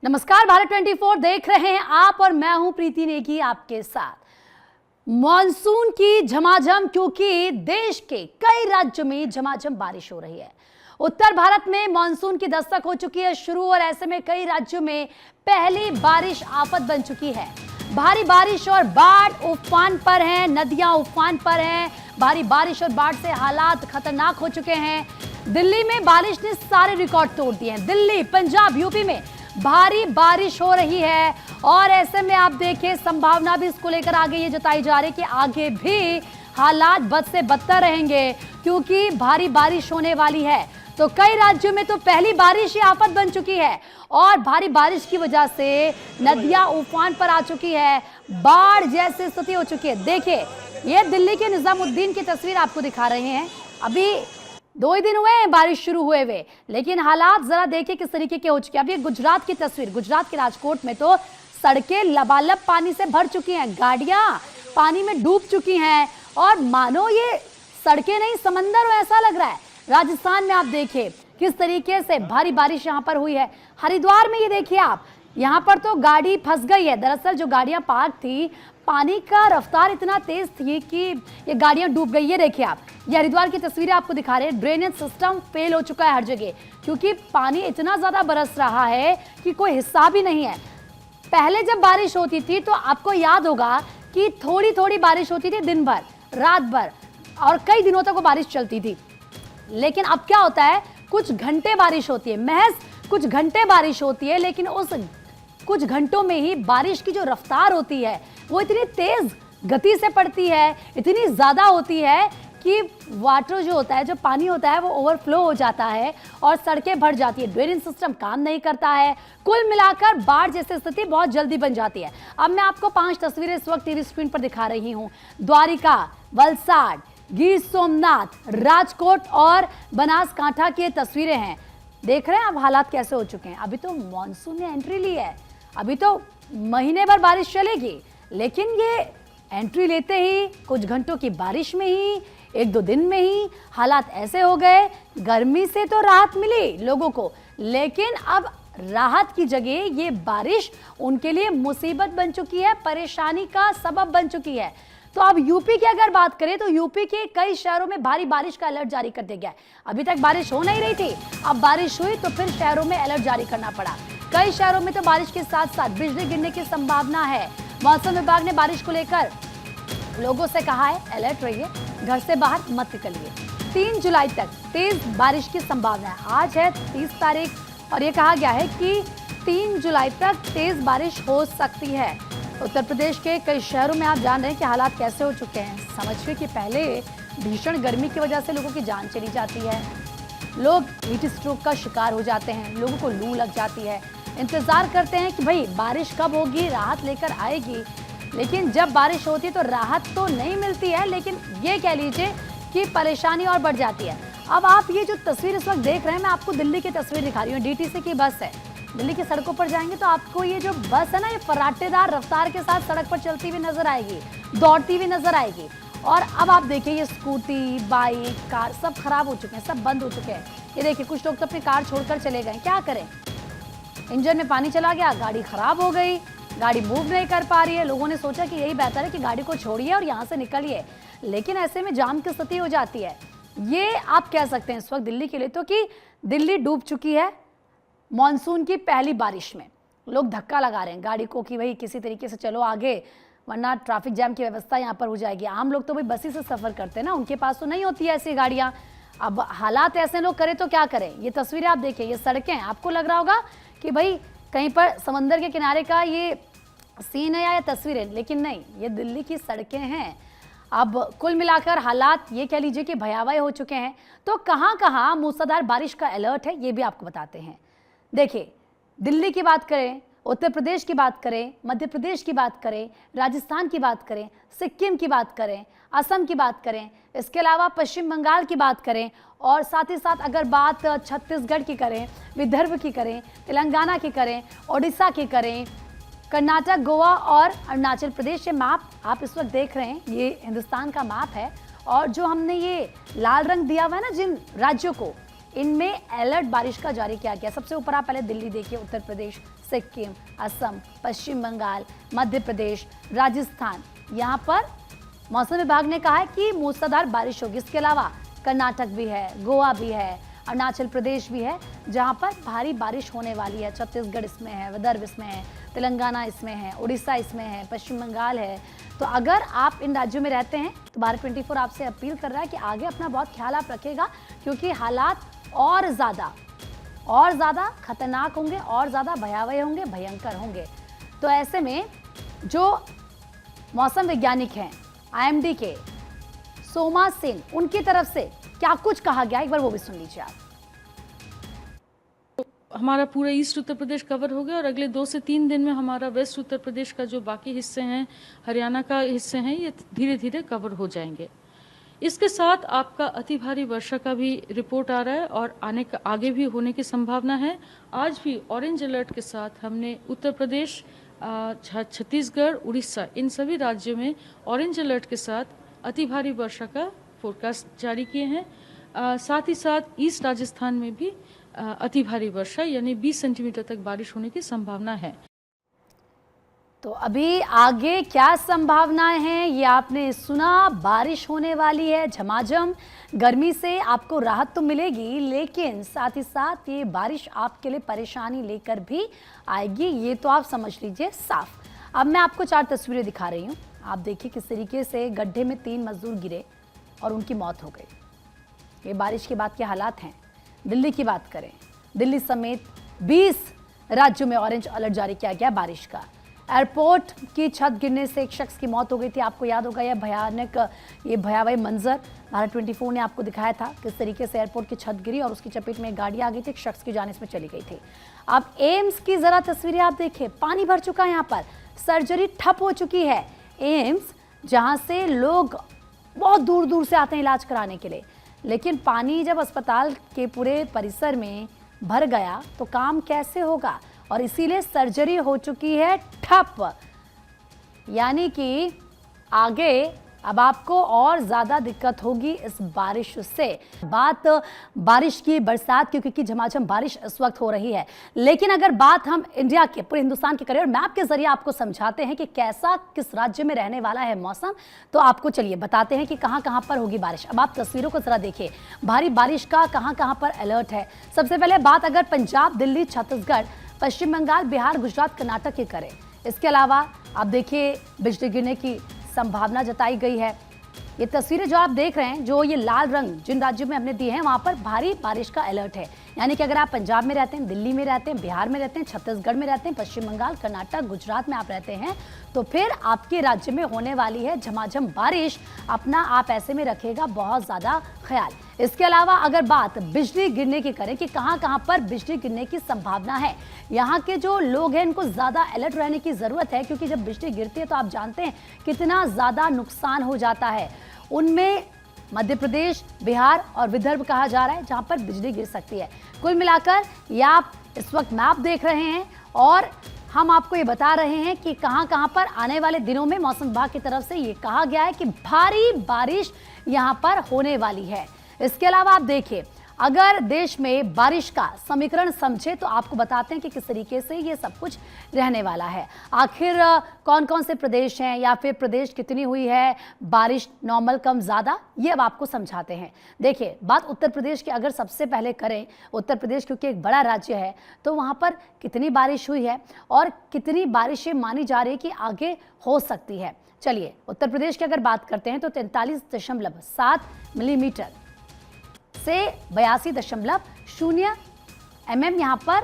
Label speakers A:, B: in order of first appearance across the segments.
A: नमस्कार, भारत 24 देख रहे हैं आप और मैं हूं प्रीति नेगी आपके साथ। मॉनसून की झमाझम, क्योंकि देश के कई राज्यों में झमाझम बारिश हो रही है। उत्तर भारत में मॉनसून की दस्तक हो चुकी है शुरू, और ऐसे में कई राज्यों में पहली बारिश आफत बन चुकी है। भारी बारिश और बाढ़ उफान पर है, नदियां उफान पर हैं। भारी बारिश और बाढ़ से हालात खतरनाक हो चुके हैं। दिल्ली में बारिश ने सारे रिकॉर्ड तोड़ दिए हैं। दिल्ली, पंजाब, यूपी में भारी बारिश हो रही है, और ऐसे में आप देखिए संभावना भी इसको लेकर आगे ये जताई जा रही है कि आगे भी हालात बद से बदतर रहेंगे, क्योंकि भारी बारिश होने वाली है। तो कई राज्यों में तो पहली बारिश ही आफत बन चुकी है, और भारी बारिश की वजह से नदियां उफान पर आ चुकी है, बाढ़ जैसी स्थिति हो चुकी है। देखिए, ये दिल्ली के निजामुद्दीन की तस्वीर आपको दिखा रहे हैं। अभी 2 ही दिन हुए हैं बारिश शुरू हुए, लेकिन हालात जरा देखिए किस तरीके के हो चुके हैं। अब ये गुजरात की तस्वीर, गुजरात के राजकोट में तो सड़कें लबालब पानी से भर चुकी हैं, गाड़ियां पानी में डूब चुकी हैं, और मानो ये सड़कें नहीं समंदर हो ऐसा लग रहा है। राजस्थान में आप देखिए किस तरीके से भारी बारिश यहाँ पर हुई है। हरिद्वार में ये देखिए आप, यहाँ पर तो गाड़ी फंस गई है। दरअसल जो गाड़ियां पार्क थी, पानी का रफ्तार इतना तेज थी कि ये गाड़ियां डूब गई। ये देखिए आप, ये हरिद्वार की तस्वीरें आपको दिखा रहे हैं। ड्रेनेज सिस्टम फेल हो चुका है हर जगह, क्योंकि पानी इतना ज्यादा बरस रहा है कि कोई हिस्सा भी नहीं है। पहले जब बारिश होती थी तो आपको याद होगा कि थोड़ी थोड़ी बारिश होती थी, दिन भर, रात भर, और कई दिनों तक वो बारिश चलती थी। लेकिन अब क्या होता है, कुछ घंटे बारिश होती है, महज कुछ घंटे बारिश होती है, लेकिन उस कुछ घंटों में ही बारिश की जो रफ्तार होती है वो इतनी तेज गति से पड़ती है, इतनी ज्यादा होती है कि वाटर जो होता है, जो पानी होता है, वो ओवरफ्लो हो जाता है और सड़कें भर जाती है। ड्रेनेज सिस्टम काम नहीं करता है। कुल मिलाकर बाढ़ जैसी स्थिति बहुत जल्दी बन जाती है। अब मैं आपको 5 तस्वीरें इस वक्त टीवी स्क्रीन पर दिखा रही हूँ। द्वारिका, वलसाड, गिर सोमनाथ, राजकोट और बनासकांठा की तस्वीरें हैं। देख रहे हैं अब हालात कैसे हो चुके हैं। अभी तो मॉनसून ने एंट्री ली है, अभी तो महीने भर बारिश चलेगी, लेकिन ये एंट्री लेते ही कुछ घंटों की बारिश में ही, 1-2 दिन में ही हालात ऐसे हो गए। गर्मी से तो राहत मिली लोगों को, लेकिन अब राहत की जगह ये बारिश उनके लिए मुसीबत बन चुकी है, परेशानी का सबब बन चुकी है। तो अब यूपी की अगर बात करें तो यूपी के कई शहरों में भारी बारिश का अलर्ट जारी कर दिया गया है। अभी तक बारिश हो नहीं रही थी, अब बारिश हुई तो फिर शहरों में अलर्ट जारी करना पड़ा। कई शहरों में तो बारिश के साथ साथ बिजली गिरने की संभावना है। मौसम विभाग ने बारिश को लेकर लोगों से कहा है, अलर्ट रहिए, घर से बाहर मत निकलिए। 3 जुलाई तक तेज बारिश की संभावना है। आज है 30 तारीख, और ये कहा गया है कि 3 जुलाई तक तेज बारिश हो सकती है। उत्तर प्रदेश के कई शहरों में आप जान रहे हैं कि हालात कैसे हो चुके हैं। समझिए कि पहले भीषण गर्मी की वजह से लोगों की जान चली जाती है, लोग हीट स्ट्रोक का शिकार हो जाते हैं, लोगों को लू लग जाती है। इंतजार करते हैं कि भाई बारिश कब होगी, राहत लेकर आएगी, लेकिन जब बारिश होती है तो राहत तो नहीं मिलती है, लेकिन ये कह लीजिए कि परेशानी और बढ़ जाती है। अब आप ये जो तस्वीर इस वक्त देख रहे हैं, मैं आपको दिल्ली की तस्वीर दिखा रही हूँ। डीटीसी की बस है। दिल्ली की सड़कों पर जाएंगे तो आपको ये जो बस है ना, ये फर्राटेदार रफ्तार के साथ सड़क पर चलती हुई नजर आएगी, दौड़ती हुई नजर आएगी। और अब आप देखिए ये स्कूटी, बाइक, कार सब खराब हो चुके हैं, सब बंद हो चुके हैं। ये देखिए कुछ लोग तो अपनी कार छोड़कर चले गए। क्या करें, इंजन में पानी चला गया, गाड़ी खराब हो गई, गाड़ी मूव नहीं कर पा रही है। लोगों ने सोचा कि यही बेहतर है कि गाड़ी को छोड़िए और यहाँ से निकलिए, लेकिन ऐसे में जाम की स्थिति हो जाती है। ये आप कह सकते हैं इस वक्त दिल्ली के लिए तो कि दिल्ली डूब चुकी है मॉनसून की पहली बारिश में। लोग धक्का लगा रहे हैं गाड़ी को कि भाई किसी तरीके से चलो आगे, वरना ट्रैफिक जैम की व्यवस्था यहाँ पर हो जाएगी। आम लोग तो भाई बस ही से सफर करते हैं ना, उनके पास तो नहीं होती है ऐसी गाड़ियाँ। अब हालात ऐसे लोग करें तो क्या करें। ये तस्वीरें आप देखिए, ये सड़कें, आपको लग रहा होगा कि भाई कहीं पर समंदर के किनारे का ये सीन है या तस्वीरें, लेकिन नहीं, ये दिल्ली की सड़कें हैं। अब कुल मिलाकर हालात ये कह लीजिए कि भयावह हो चुके हैं। तो कहाँ कहाँ मूसलाधार बारिश का अलर्ट है, ये भी आपको बताते हैं। देखिए, दिल्ली की बात करें, उत्तर प्रदेश की बात करें, मध्य प्रदेश की बात करें, राजस्थान की बात करें, सिक्किम की बात करें, असम की बात करें, इसके अलावा पश्चिम बंगाल की बात करें, और साथ ही साथ अगर बात छत्तीसगढ़ की करें, विदर्भ की करें, तेलंगाना की करें, ओडिशा की करें, कर्नाटक, गोवा और अरुणाचल प्रदेश। ये मैप आप इस वक्त देख रहे हैं, ये हिंदुस्तान का मैप है, और जो हमने ये लाल रंग दिया हुआ है ना जिन राज्यों को, इनमें अलर्ट बारिश का जारी किया गया। सबसे ऊपर आप पहले दिल्ली देखिए, उत्तर प्रदेश, सिक्किम, असम, पश्चिम बंगाल, मध्य प्रदेश, राजस्थान, यहाँ पर मौसम विभाग ने कहा है कि मूसलाधार बारिश होगी। इसके अलावा कर्नाटक भी है, गोवा भी है, अरुणाचल प्रदेश भी है जहां पर भारी बारिश होने वाली है। छत्तीसगढ़ इसमें है, विदर्भ इसमें है, तेलंगाना इसमें है, उड़ीसा इसमें है, पश्चिम बंगाल है। तो अगर आप इन राज्यों में रहते हैं तो भारत 24 आपसे अपील कर रहा है कि आगे अपना बहुत ख्याल आप रखेगा, क्योंकि हालात और ज़्यादा खतरनाक होंगे, और ज़्यादा भयावह होंगे, भयंकर होंगे। तो ऐसे में जो मौसम वैज्ञानिक हैं IMD के सोमा सेन, उनकी तरफ से क्या कुछ कहा गया, एक बार वो भी सुन लीजिए आप।
B: हमारा पूरा ईस्ट उत्तर प्रदेश कवर हो गया और अगले 2 से 3 दिन में हमारा वेस्ट उत्तर प्रदेश का जो बाकी हिस्से हैं, हरियाणा का हिस्से हैं, ये धीरे धीरे कवर हो जाएंगे। इसके साथ आपका अति भारी वर्षा का भी रिपोर्ट आ रहा है और आगे भी होने की संभावना है। आज भी ऑरेंज अलर्ट के साथ हमने उत्तर प्रदेश, छत्तीसगढ़, उड़ीसा, इन सभी राज्यों में ऑरेंज अलर्ट के साथ अति भारी वर्षा का फोरकास्ट जारी किए हैं। साथ ही साथ ईस्ट राजस्थान में भी अति भारी वर्षा यानी 20 सेंटीमीटर तक बारिश होने की संभावना है।
A: तो अभी आगे क्या संभावनाएं हैं ये आपने सुना। बारिश होने वाली है, झमाझम गर्मी से आपको राहत तो मिलेगी, लेकिन साथ ही साथ ये बारिश आपके लिए परेशानी लेकर भी आएगी, ये तो आप समझ लीजिए साफ। अब मैं आपको 4 तस्वीरें दिखा रही हूँ। आप देखिए किस तरीके से गड्ढे में 3 मजदूर गिरे और उनकी मौत हो गई। ये बारिश के बाद के हालात हैं। दिल्ली की बात करें, दिल्ली समेत 20 राज्यों में ऑरेंज अलर्ट जारी किया गया बारिश का। एयरपोर्ट की छत गिरने से एक शख्स की मौत हो गई थी। आपको याद होगा ये भयावह मंजर भारत 24 ने आपको दिखाया था, किस तरीके से एयरपोर्ट की छत गिरी और उसकी चपेट में एक गाड़ी आ गई थी, एक शख्स की जान इसमें चली गई थी। अब एम्स की जरा तस्वीरें आप देखिए, पानी भर चुका है, यहाँ पर सर्जरी ठप हो चुकी है। एम्स जहाँ से लोग बहुत दूर दूर से आते हैं इलाज कराने के लिए, लेकिन पानी जब अस्पताल के पूरे परिसर में भर गया तो काम कैसे होगा, और इसीलिए सर्जरी हो चुकी है ठप। यानी कि आगे अब आपको और ज़्यादा दिक्कत होगी इस बारिश से। बात बारिश की, बरसात की, क्योंकि झमाझम बारिश इस वक्त हो रही है, लेकिन अगर बात हम इंडिया के, पूरे हिंदुस्तान की करें और मैप के जरिए आपको समझाते हैं कि कैसा किस राज्य में रहने वाला है मौसम, तो आपको चलिए बताते हैं कि कहाँ कहाँ पर होगी बारिश। अब आप तस्वीरों को जरा देखिए, भारी बारिश का कहाँ कहाँ पर अलर्ट है। सबसे पहले बात अगर पंजाब, दिल्ली, छत्तीसगढ़, पश्चिम बंगाल, बिहार, गुजरात, कर्नाटक की करें, इसके अलावा आप देखिए बिजली गिरने की संभावना जताई गई है। ये तस्वीरें जो आप देख रहे हैं, जो ये लाल रंग जिन राज्यों में हमने दिए हैं, वहां पर भारी बारिश का अलर्ट है। यानी कि अगर आप पंजाब में रहते हैं, दिल्ली में रहते हैं, बिहार में रहते हैं, छत्तीसगढ़ में रहते हैं, पश्चिम बंगाल, कर्नाटक, गुजरात में आप रहते हैं, तो फिर आपके राज्य में होने वाली है झमाझम बारिश। अपना आप ऐसे में रखेगा बहुत ज़्यादा ख्याल। इसके अलावा अगर बात बिजली गिरने की करें कि कहाँ कहाँ पर बिजली गिरने की संभावना है, यहाँ के जो लोग हैं इनको ज़्यादा अलर्ट रहने की ज़रूरत है, क्योंकि जब बिजली गिरती है तो आप जानते हैं कितना ज़्यादा नुकसान हो जाता है। उनमें मध्य प्रदेश, बिहार और विदर्भ कहा जा रहा है जहां पर बिजली गिर सकती है। कुल मिलाकर ये आप इस वक्त मैप देख रहे हैं और हम आपको ये बता रहे हैं कि कहां कहां पर आने वाले दिनों में मौसम विभाग की तरफ से ये कहा गया है कि भारी बारिश यहां पर होने वाली है। इसके अलावा आप देखिए, अगर देश में बारिश का समीकरण समझे तो आपको बताते हैं कि किस तरीके से ये सब कुछ रहने वाला है। आखिर कौन कौन से प्रदेश हैं या फिर प्रदेश कितनी हुई है बारिश, नॉर्मल, कम, ज़्यादा, ये अब आपको समझाते हैं। देखिए, बात उत्तर प्रदेश की अगर सबसे पहले करें, उत्तर प्रदेश क्योंकि एक बड़ा राज्य है, तो वहाँ पर कितनी बारिश हुई है और कितनी बारिशें मानी जा रही है कि आगे हो सकती है। चलिए उत्तर प्रदेश की अगर बात करते हैं तो 43.7 मिलीमीटर से 82.0 mm यहाँ पर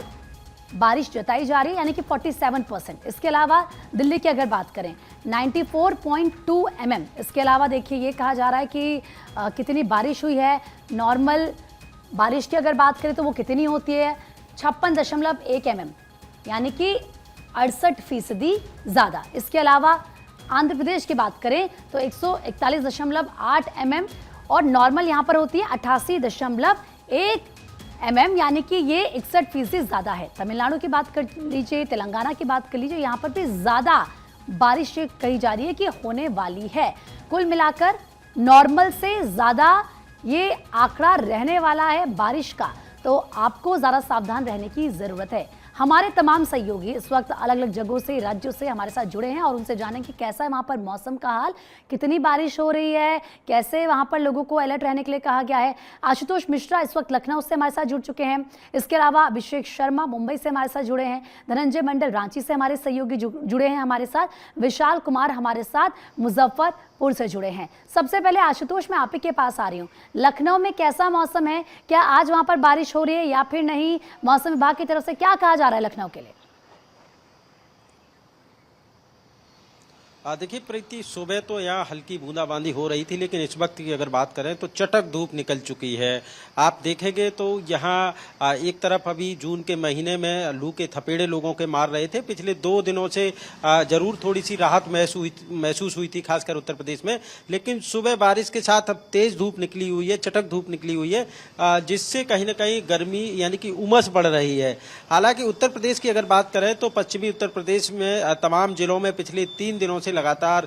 A: बारिश जताई जा रही है, यानी कि 47%। इसके अलावा दिल्ली की अगर बात करें 94.2 mm। इसके अलावा देखिए ये कहा जा रहा है कि कितनी बारिश हुई है। नॉर्मल बारिश की अगर बात करें तो वो कितनी होती है, 56.1 mm, यानी कि 68% ज़्यादा। इसके अलावा आंध्र प्रदेश की बात करें तो 141.8 mm और नॉर्मल यहाँ पर होती है 88.1 mm, यानी कि ये 61% ज़्यादा है। तमिलनाडु की बात कर लीजिए, तेलंगाना की बात कर लीजिए, यहाँ पर भी ज़्यादा बारिश कही जा रही है कि होने वाली है। कुल मिलाकर नॉर्मल से ज़्यादा ये आंकड़ा रहने वाला है बारिश का। तो आपको ज़्यादा सावधान रहने की ज़रूरत है। हमारे तमाम सहयोगी इस वक्त अलग अलग जगहों से, राज्यों से हमारे साथ जुड़े हैं और उनसे जानेंगे कि कैसा है वहाँ पर मौसम का हाल, कितनी बारिश हो रही है, कैसे वहाँ पर लोगों को अलर्ट रहने के लिए कहा गया है। आशुतोष मिश्रा इस वक्त लखनऊ से हमारे साथ जुड़ चुके हैं। इसके अलावा अभिषेक शर्मा मुंबई से हमारे साथ जुड़े हैं। धनंजय मंडल रांची से हमारे सहयोगी जुड़े हैं हमारे साथ। विशाल कुमार हमारे साथ मुजफ्फरपुर से जुड़े हैं। सबसे पहले आशुतोष, मैं आप ही के पास आ रही हूँ। लखनऊ में कैसा मौसम है? क्या आज वहाँ पर बारिश हो रही है या फिर नहीं? मौसम विभाग की तरफ से क्या कहा जा रहा है लखनऊ के लिए?
C: देखिए प्रीति, सुबह तो यहाँ हल्की बूंदाबांदी हो रही थी, लेकिन इस वक्त की अगर बात करें तो चटक धूप निकल चुकी है। आप देखेंगे तो यहाँ एक तरफ अभी जून के महीने में लू के थपेड़े लोगों के मार रहे थे। पिछले 2 दिनों से जरूर थोड़ी सी राहत महसूस हुई थी, खासकर उत्तर प्रदेश में, लेकिन सुबह बारिश के साथ अब तेज धूप निकली हुई है, चटक धूप निकली हुई है, जिससे कहीं ना कहीं गर्मी यानी कि उमस बढ़ रही है। हालांकि उत्तर प्रदेश की अगर बात करें तो पश्चिमी उत्तर प्रदेश में तमाम जिलों में पिछले 3 दिनों से लगातार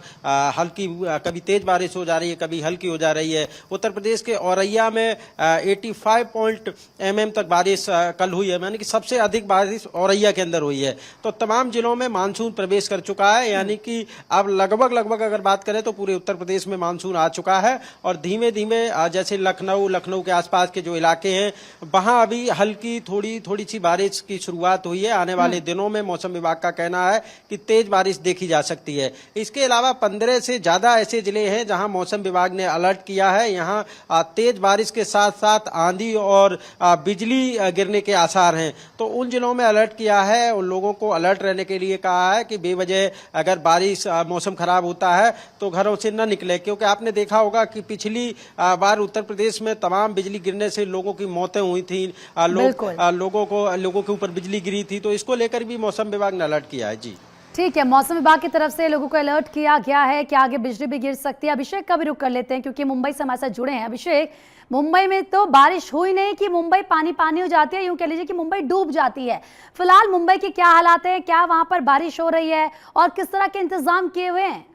C: हल्की, कभी तेज बारिश हो जा रही है, कभी हल्की हो जा रही है। उत्तर प्रदेश के औरैया में 85 mm तक बारिश कल हुई है, यानी कि सबसे अधिक बारिश औरैया के अंदर हुई है। तो तमाम जिलों में मानसून प्रवेश कर चुका है, यानी कि अब लगभग अगर बात करें तो पूरे उत्तर प्रदेश में मानसून आ चुका है। और धीमे धीमे जैसे लखनऊ के आसपास के जो इलाके हैं वहां अभी हल्की थोड़ी सी बारिश की शुरुआत हुई है। आने वाले दिनों में मौसम विभाग का कहना है कि तेज बारिश देखी जा सकती है। इसके अलावा 15 से ज्यादा ऐसे जिले हैं जहां मौसम विभाग ने अलर्ट किया है। यहां तेज बारिश के साथ साथ आंधी और बिजली गिरने के आसार हैं। तो उन जिलों में अलर्ट किया है, उन लोगों को अलर्ट रहने के लिए कहा है कि बेवजह अगर बारिश, मौसम खराब होता है तो घरों से न निकले, क्योंकि आपने देखा होगा कि पिछली बार उत्तर प्रदेश में तमाम बिजली गिरने से लोगों की मौतें हुई थी, लोगों के ऊपर बिजली गिरी थी। तो इसको लेकर भी मौसम विभाग ने अलर्ट किया है। जी
A: ठीक है, मौसम विभाग की तरफ से लोगों को अलर्ट किया गया है कि आगे बिजली भी गिर सकती है। अभिषेक का भी रुख कर लेते हैं क्योंकि मुंबई से हमारे साथ जुड़े हैं। अभिषेक, मुंबई में तो बारिश हुई नहीं कि मुंबई पानी हो जाती है, यूं कह लीजिए कि मुंबई डूब जाती है। फिलहाल मुंबई के क्या हालात है, क्या वहां पर बारिश हो रही है और किस तरह के इंतजाम किए हुए हैं?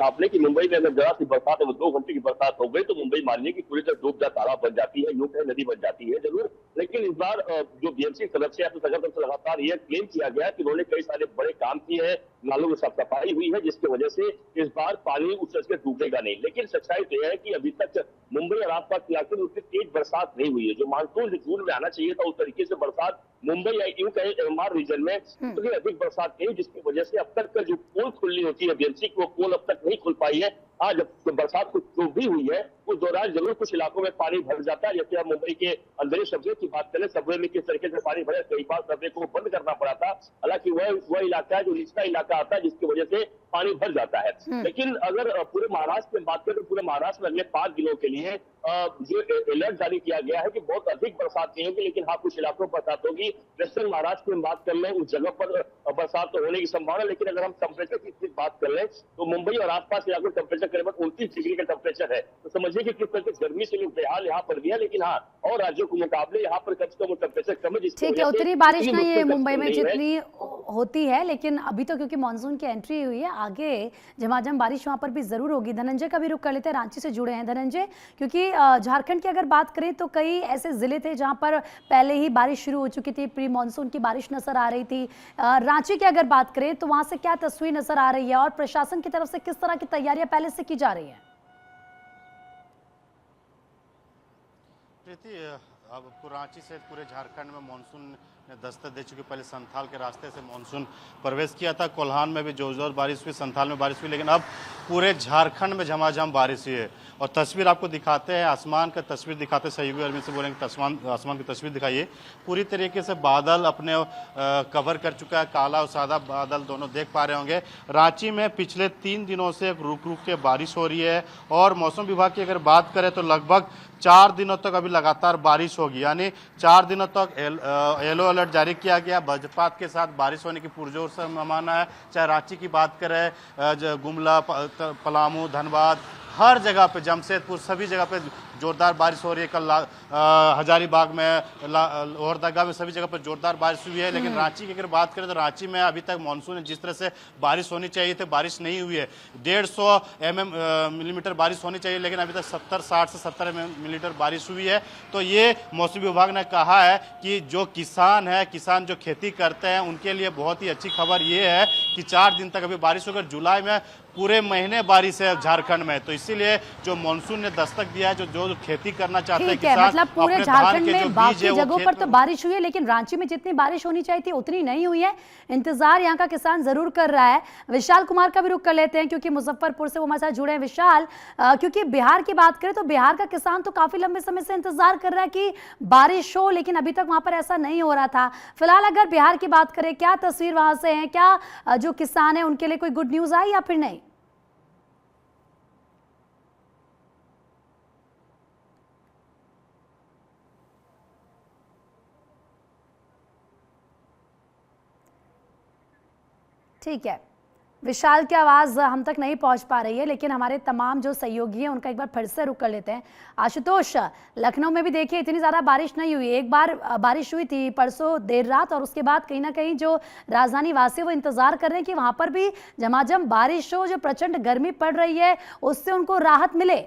D: आपने कि मुंबई में अगर जरा सी बरसात है, वो 2 घंटे की बरसात हो गई तो मुंबई मानिए कि पूरी तरह डूब जा तालाब बन जाती है, यूं कहे नदी बन जाती है जरूर। लेकिन इस बार जो बीएमसी तरफ से लगातार यह क्लेम किया गया कि उन्होंने कई सारे बड़े काम किए हैं, नालों में साफ सफाई हुई है, जिसकी वजह से इस बार पानी उस तरह से डूबेगा नहीं। लेकिन सच्चाई तो यह है कि अभी तक मुंबई और आसपास के इलाके में उतनी तेज बरसात नहीं हुई है। जो मानसून जून में आना चाहिए था उस तरीके से बरसात मुंबई या यूं कहे एमआर रीजन में उतनी अधिक बरसात नहीं, जिसकी वजह से अब तक जो पोल खुलनी होती है बीएमसी की, वो पोल अब तक नहीं खुल पाई है। आज जब बरसात कुछ जो भी हुई है उस दौरान जरूर कुछ इलाकों में पानी भर जाता है। जैसे आप मुंबई के अंदरूनी सबवे की बात करें, सबवे में किस तरीके से पानी भरे, कई बार सबवे को बंद करना पड़ा था। हालांकि वह इलाका है जो निचला इलाका आता है, जिसकी वजह से पानी भर जाता है। लेकिन अगर पूरे महाराष्ट्र में बात करें तो पूरे महाराष्ट्र में अगले 5 दिनों के लिए जो अलर्ट जारी किया गया है कि बहुत अधिक बरसात नहीं होगी, लेकिन हाँ कुछ इलाकों पर बरसात होगी। वेस्टर्न महाराष्ट्र में बात कर लें, उस जगह पर बरसात तो होने की संभावना। लेकिन अगर हम टेम्परेचर की बात कर लें तो मुंबई और आसपास इलाकों में टेम्परेचर करीबन 29 डिग्री का टेम्परेचर है। तो समझिए कि किस तरह से गर्मी से लोग बेहाल यहाँ पर भी है। लेकिन हाँ, और राज्यों के मुकाबले यहाँ पर कम से कम टेम्परेचर कम है।
A: ठीक है, उतनी बारिश नहीं है मुंबई में जितनी होती है, लेकिन अभी तो क्योंकि मानसून की एंट्री हुई है, आगे झमाझम बारिश वहां पर भी जरूर होगी। धनंजय का भी रुख कर लेते हैं, रांची से जुड़े हैं। धनंजय, क्योंकि झारखंड की अगर बात करें तो कई ऐसे जिले थे जहां पर पहले ही बारिश शुरू हो चुकी थी, प्री मानसून की बारिश नजर आ रही थी। रांची की अगर बात करें तो वहां से क्या तस्वीर नजर आ रही है और प्रशासन की तरफ से किस तरह की तैयारियां पहले से की जा रही है?
E: प्रीति, अब रांची से पूरे झारखंड में मानसून ने दस्तक दे चुकी। पहले संथाल के रास्ते से मानसून प्रवेश किया था, कोल्हान में भी जोरदार बारिश हुई, संथाल में बारिश हुई, लेकिन अब पूरे झारखंड में झमाझम बारिश हुई है। और तस्वीर आपको दिखाते हैं, आसमान का तस्वीर दिखाते, सहयोगी अरविंद से बोलेंगे आसमान की तस्वीर दिखाइए। पूरी तरीके से बादल अपने कवर कर चुका है, काला और सादा बादल दोनों देख पा रहे होंगे। रांची में पिछले 3 दिनों से रुक रुक के बारिश हो रही है और मौसम विभाग की अगर बात करें तो लगभग 4 दिनों तक अभी लगातार बारिश होगी, यानी 4 दिनों तक येलो अलर्ट जारी किया गया। वज्रपात के साथ बारिश होने की पुरजोर संभावना है। चाहे रांची की बात करें, गुमला, पलामू, धनबाद, हर जगह पे, जमशेदपुर, सभी जगह पे जोरदार बारिश हो रही है। कल हजारीबाग में, लोहरदगा में, सभी जगह पर जोरदार बारिश हुई है। लेकिन रांची की अगर बात करें तो रांची में अभी तक मानसून जिस तरह से बारिश होनी चाहिए थी, बारिश नहीं हुई है। 150 मिलीमीटर बारिश होनी चाहिए, लेकिन अभी तक 60 से 70 मिलीमीटर बारिश हुई है। तो ये मौसमी विभाग ने कहा है कि जो किसान जो खेती करते हैं उनके लिए बहुत ही अच्छी खबर ये है कि 4 दिन तक अभी बारिश होकर जुलाई में पूरे महीने बारिश है झारखंड में। तो इसीलिए जो मानसून ने दस्तक दिया है, जो खेती करना चाहते हैं
A: ठीक है,
E: किसान,
A: मतलब पूरे
E: अपने धान
A: झारखंड
E: के जो
A: में
E: बीज
A: बाकी
E: है वो
A: जगहों
E: खेत
A: पर तो
E: में-
A: बारिश हुई है, लेकिन रांची में जितनी बारिश होनी चाहिए थी उतनी नहीं हुई है। इंतजार यहाँ का किसान जरूर कर रहा है। विशाल कुमार का भी रुख कर लेते हैं, क्योंकि मुजफ्फरपुर से वो हमारे साथ जुड़े हैं। विशाल, क्योंकि बिहार की बात करें तो बिहार का किसान तो काफी लंबे समय से इंतजार कर रहा है कि बारिश हो, लेकिन अभी तक वहां पर ऐसा नहीं हो रहा था। फिलहाल अगर बिहार की बात करें, क्या तस्वीर वहां से है? क्या जो किसान है उनके लिए कोई गुड न्यूज आई या फिर नहीं? ठीक है, विशाल की आवाज़ हम तक नहीं पहुंच पा रही है, लेकिन हमारे तमाम जो सहयोगी हैं उनका एक बार फिर से रुक कर लेते हैं। आशुतोष, लखनऊ में भी देखिए इतनी ज़्यादा बारिश नहीं हुई। एक बार बारिश हुई थी परसों देर रात, और उसके बाद कहीं ना कहीं जो राजधानी वासी वो इंतज़ार कर रहे हैं कि वहाँ पर भी झमाझम बारिश हो, जो प्रचंड गर्मी पड़ रही है उससे उनको राहत मिले।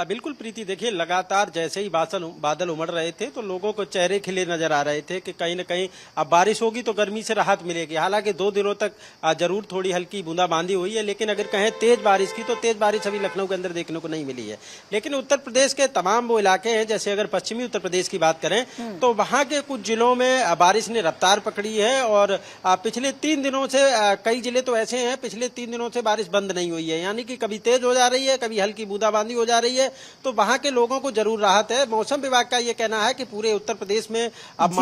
C: बिल्कुल प्रीति, देखिए लगातार जैसे ही बादल उमड़ रहे थे तो लोगों को चेहरे खिले नजर आ रहे थे कि कहीं ना कहीं अब बारिश होगी तो गर्मी से राहत मिलेगी। हालांकि 2 दिनों तक जरूर थोड़ी हल्की बूंदाबांदी हुई है, लेकिन अगर कहें तेज बारिश की तो तेज बारिश अभी लखनऊ के अंदर देखने को नहीं मिली है। लेकिन उत्तर प्रदेश के तमाम वो इलाके हैं, जैसे अगर पश्चिमी उत्तर प्रदेश की बात करें तो वहां के कुछ जिलों में बारिश ने रफ्तार पकड़ी है। और पिछले 3 दिनों से कई जिले तो ऐसे हैं पिछले 3 दिनों से बारिश बंद नहीं हुई है, यानी कि कभी तेज हो जा रही है, कभी हल्की बूंदाबांदी हो जा रही है। तो वहां के लोगों को जरूर राहत है। मौसम विभाग का ये कहना है कि पूरे उत्तर प्रदेश में अब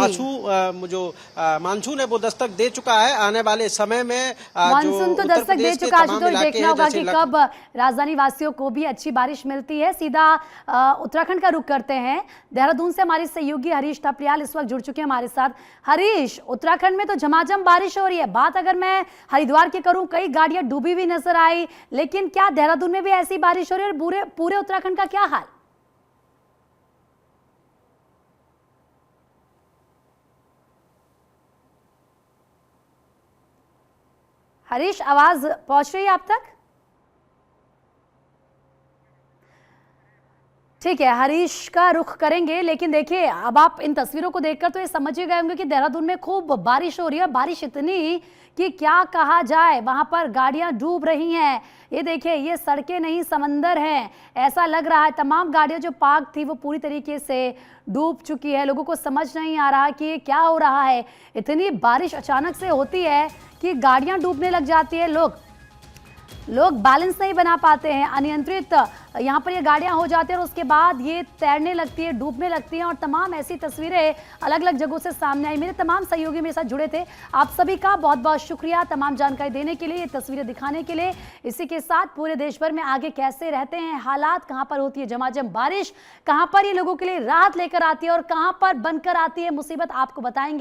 C: मानसून है वो दस्तक दे चुका है। आने वाले समय में
A: मानसून तो दस्तक दे चुका है। तो देखना होगा कि कब राजधानी वासियों को भी अच्छी बारिश मिलती है। सीधा उत्तराखंड का रुख करते हैं। देहरादून से हमारी सहयोगी हरीश थपलियाल इस वक्त जुड़ चुके हैं हमारे साथ। हरीश, उत्तराखंड में तो झमाझम बारिश हो रही है। बात अगर मैं हरिद्वार की करूं, कई गाड़ियां डूबी हुई नजर आई, लेकिन क्या देहरादून में भी ऐसी बारिश हो रही है? और पूरे उत्तराखंड का क्या हाल? हरीश, आवाज पहुंच रही है आप तक? ठीक है, हरीश का रुख करेंगे। लेकिन देखिए, अब आप इन तस्वीरों को देखकर तो ये समझ ही गए होंगे कि देहरादून में खूब बारिश हो रही है। बारिश इतनी कि क्या कहा जाए, वहां पर गाड़ियां डूब रही हैं। ये देखिए, ये सड़कें नहीं समंदर हैं, ऐसा लग रहा है। तमाम गाड़ियां जो पार्क थी वो पूरी तरीके से डूब चुकी है। लोगों को समझ नहीं आ रहा कि ये क्या हो रहा है। इतनी बारिश अचानक से होती है कि गाड़ियां डूबने लग जाती है, लोग बैलेंस नहीं बना पाते हैं, अनियंत्रित यहाँ पर ये गाड़ियां हो जाती हैं और उसके बाद ये तैरने लगती है, डूबने लगती हैं। और तमाम ऐसी तस्वीरें अलग अलग जगहों से सामने आई। मेरे तमाम सहयोगी मेरे साथ जुड़े थे। आप सभी का बहुत बहुत शुक्रिया तमाम जानकारी देने के लिए, ये तस्वीरें दिखाने के लिए। इसी के साथ पूरे देश भर में आगे कैसे रहते हैं हालात, कहाँ पर होती है झमाझम बारिश, कहाँ पर ये लोगों के लिए राहत लेकर आती है और कहाँ पर बनकर आती है मुसीबत, आपको बताएंगे।